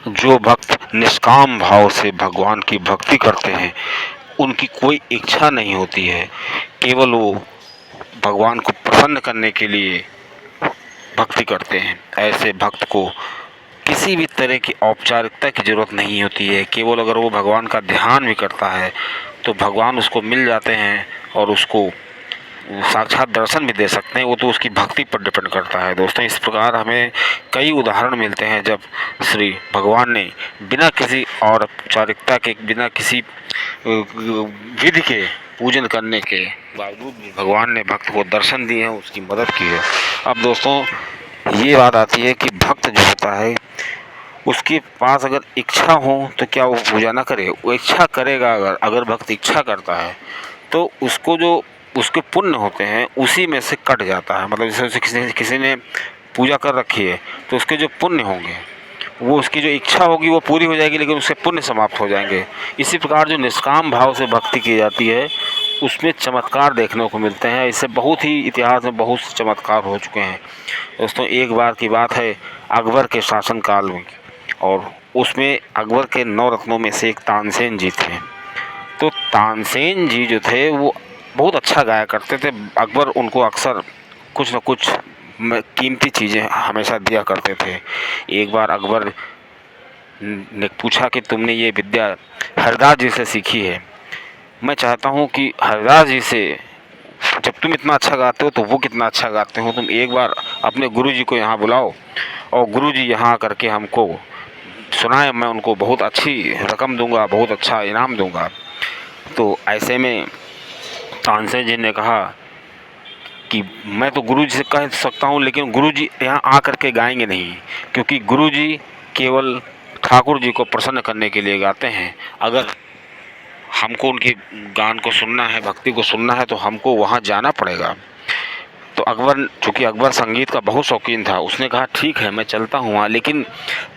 जो भक्त निष्काम भाव से भगवान की भक्ति करते हैं, उनकी कोई इच्छा नहीं होती है, केवल वो भगवान को प्रसन्न करने के लिए भक्ति करते हैं। ऐसे भक्त को किसी भी तरह की औपचारिकता की ज़रूरत नहीं होती है। केवल अगर वो भगवान का ध्यान भी करता है तो भगवान उसको मिल जाते हैं और उसको साक्षात दर्शन भी दे सकते हैं। वो तो उसकी भक्ति पर डिपेंड करता है। दोस्तों, इस प्रकार हमें कई उदाहरण मिलते हैं जब श्री भगवान ने बिना किसी औपचारिकता के, बिना किसी विधि के पूजन करने के बावजूद भी भगवान ने भक्त को दर्शन दिए हैं, उसकी मदद की है। अब दोस्तों, ये बात आती है कि भक्त जो होता है उसके पास अगर इच्छा हो तो क्या वो पूजा ना करे? वो इच्छा करेगा। अगर भक्त इच्छा करता है तो उसको जो उसके पुण्य होते हैं उसी में से कट जाता है। मतलब जैसे किसी ने पूजा कर रखी है तो उसके जो पुण्य होंगे, वो उसकी जो इच्छा होगी वो पूरी हो जाएगी, लेकिन उसके पुण्य समाप्त हो जाएंगे। इसी प्रकार जो निष्काम भाव से भक्ति की जाती है उसमें चमत्कार देखने को मिलते हैं। इससे बहुत ही इतिहास में बहुत से चमत्कार हो चुके हैं। दोस्तों, एक बार की बात है अकबर के शासनकाल में, और उसमें अकबर के 9 रत्नों में से एक तानसेन जी थे। तो तानसेन जी जो थे वो बहुत अच्छा गाया करते थे। अकबर उनको अक्सर कुछ न कुछ कीमती चीज़ें हमेशा दिया करते थे। एक बार अकबर ने पूछा कि तुमने ये विद्या हरदास जी से सीखी है? मैं चाहता हूँ कि हरदास जी से, जब तुम इतना अच्छा गाते हो तो वो कितना अच्छा गाते हो, तुम एक बार अपने गुरुजी को यहाँ बुलाओ और गुरुजी यहाँ करके हमको सुनाए। मैं उनको बहुत अच्छी रकम दूंगा, बहुत अच्छा इनाम दूंगा। तो ऐसे में तानसेन जी ने कहा कि मैं तो गुरुजी से कह सकता हूँ, लेकिन गुरुजी यहाँ आ करके गाएंगे नहीं, क्योंकि गुरुजी केवल ठाकुर जी को प्रसन्न करने के लिए गाते हैं। अगर हमको उनके गान को सुनना है, भक्ति को सुनना है, तो हमको वहाँ जाना पड़ेगा। तो अकबर, चूँकि अकबर संगीत का बहुत शौकीन था, उसने कहा ठीक है मैं चलता हूँ वहाँ। लेकिन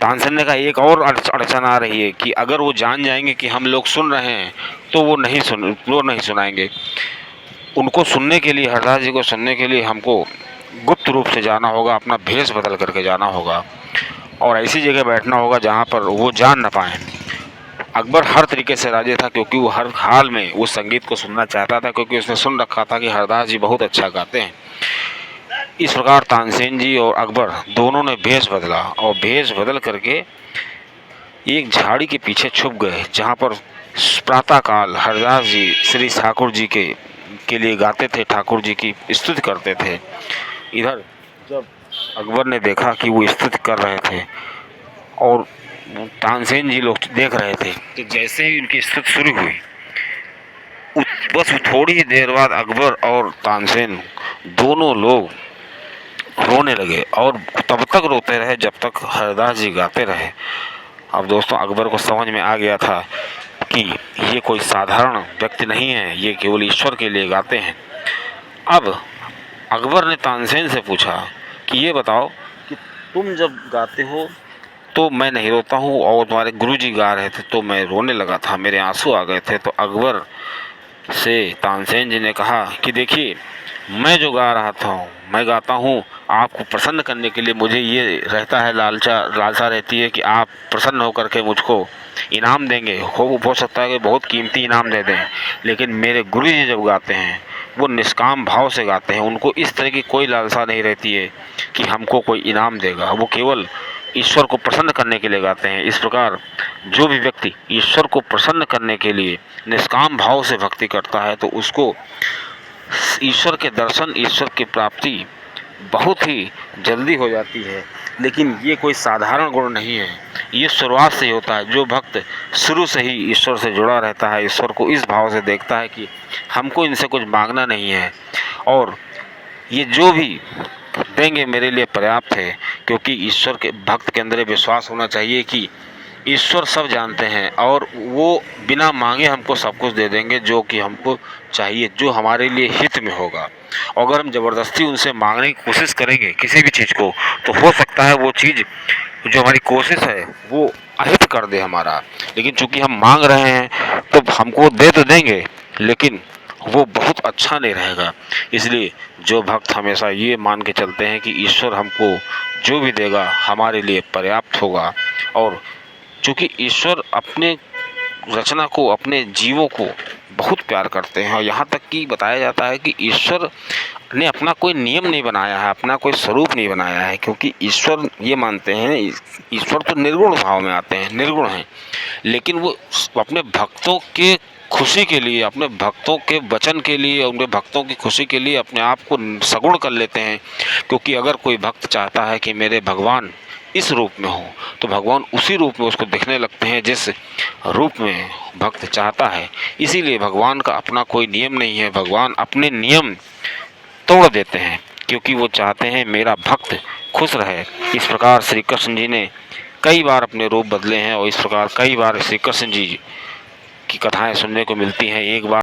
तानसेन ने कहा एक और अड़चन आ रही है कि अगर वो जान जाएंगे कि हम लोग सुन रहे हैं तो वो नहीं सुनाएंगे। उनको सुनने के लिए, हरदास जी को सुनने के लिए हमको गुप्त रूप से जाना होगा, अपना भेष बदल करके जाना होगा और ऐसी जगह बैठना होगा जहाँ पर वो जान ना पाएँ। अकबर हर तरीके से राजी था, क्योंकि वो हर हाल में उस संगीत को सुनना चाहता था, क्योंकि उसने सुन रखा था कि हरदास जी बहुत अच्छा गाते हैं। इस प्रकार तानसेन जी और अकबर दोनों ने भेष बदला और भेष बदल करके एक झाड़ी के पीछे छुप गए, जहाँ पर प्रातःकाल हरदास जी श्री ठाकुर जी के लिए गाते थे, ठाकुर जी की स्तुति करते थे। इधर जब अकबर ने देखा कि वो स्तुति कर रहे थे और तानसेन जी लोग देख रहे थे, तो जैसे ही उनकी स्तुति शुरू हुई, बस थोड़ी ही देर बाद अकबर और तानसेन दोनों लोग रोने लगे और तब तक रोते रहे जब तक हरदास जी गाते रहे। अब दोस्तों, अकबर को समझ में आ गया था कि ये कोई साधारण व्यक्ति नहीं है, ये केवल ईश्वर के लिए गाते हैं। अब अकबर ने तानसेन से पूछा कि ये बताओ कि तुम जब गाते हो तो मैं नहीं रोता हूँ, और तुम्हारे गुरुजी गा रहे थे तो मैं रोने लगा था, मेरे आंसू आ गए थे। तो अकबर से तानसेन जी ने कहा कि देखिए, मैं जो गा रहा था, मैं गाता हूँ आपको प्रसन्न करने के लिए। मुझे ये रहता है, लालसा रहती है कि आप प्रसन्न होकर के मुझको इनाम देंगे। हो सकता है कि बहुत कीमती इनाम दे दें, लेकिन मेरे गुरु जी जब गाते हैं वो निष्काम भाव से गाते हैं। उनको इस तरह की कोई लालसा नहीं रहती है कि हमको कोई इनाम देगा। वो केवल ईश्वर को प्रसन्न करने के लिए गाते हैं। इस प्रकार जो भी व्यक्ति ईश्वर को प्रसन्न करने के लिए निष्काम भाव से भक्ति करता है तो उसको ईश्वर के दर्शन, ईश्वर की प्राप्ति बहुत ही जल्दी हो जाती है। लेकिन ये कोई साधारण गुण नहीं है, ये शुरुआत से ही होता है। जो भक्त शुरू से ही ईश्वर से जुड़ा रहता है, ईश्वर को इस भाव से देखता है कि हमको इनसे कुछ मांगना नहीं है और ये जो भी देंगे मेरे लिए पर्याप्त है, क्योंकि ईश्वर के भक्त के अंदर विश्वास होना चाहिए कि ईश्वर सब जानते हैं और वो बिना मांगे हमको सब कुछ दे देंगे जो कि हमको चाहिए, जो हमारे लिए हित में होगा। अगर हम ज़बरदस्ती उनसे मांगने की कोशिश करेंगे किसी भी चीज़ को, तो हो सकता है वो चीज़ जो हमारी कोशिश है वो अहित कर दे हमारा। लेकिन चूंकि हम मांग रहे हैं तो हमको दे तो देंगे, लेकिन वो बहुत अच्छा नहीं रहेगा। इसलिए जो भक्त हमेशा ये मान के चलते हैं कि ईश्वर हमको जो भी देगा हमारे लिए पर्याप्त होगा और क्योंकि ईश्वर अपने रचना को, अपने जीवों को बहुत प्यार करते हैं। और यहाँ तक कि बताया जाता है कि ईश्वर ने अपना कोई नियम नहीं बनाया है, अपना कोई स्वरूप नहीं बनाया है, क्योंकि ईश्वर ये मानते हैं, ईश्वर तो निर्गुण भाव में आते हैं, निर्गुण हैं, लेकिन वो अपने भक्तों के खुशी के लिए, अपने भक्तों के वचन के लिए, उनके भक्तों की खुशी के लिए अपने आप को सगुण कर लेते हैं। क्योंकि अगर कोई भक्त चाहता है कि मेरे भगवान इस रूप में हो, तो भगवान उसी रूप में उसको दिखने लगते हैं जिस रूप में भक्त चाहता है। इसीलिए भगवान का अपना कोई नियम नहीं है, भगवान अपने नियम तोड़ देते हैं, क्योंकि वो चाहते हैं मेरा भक्त खुश रहे। इस प्रकार श्री कृष्ण जी ने कई बार अपने रूप बदले हैं, और इस प्रकार कई बार श्री कृष्ण जी की कथाएं सुनने को मिलती हैं। एक बार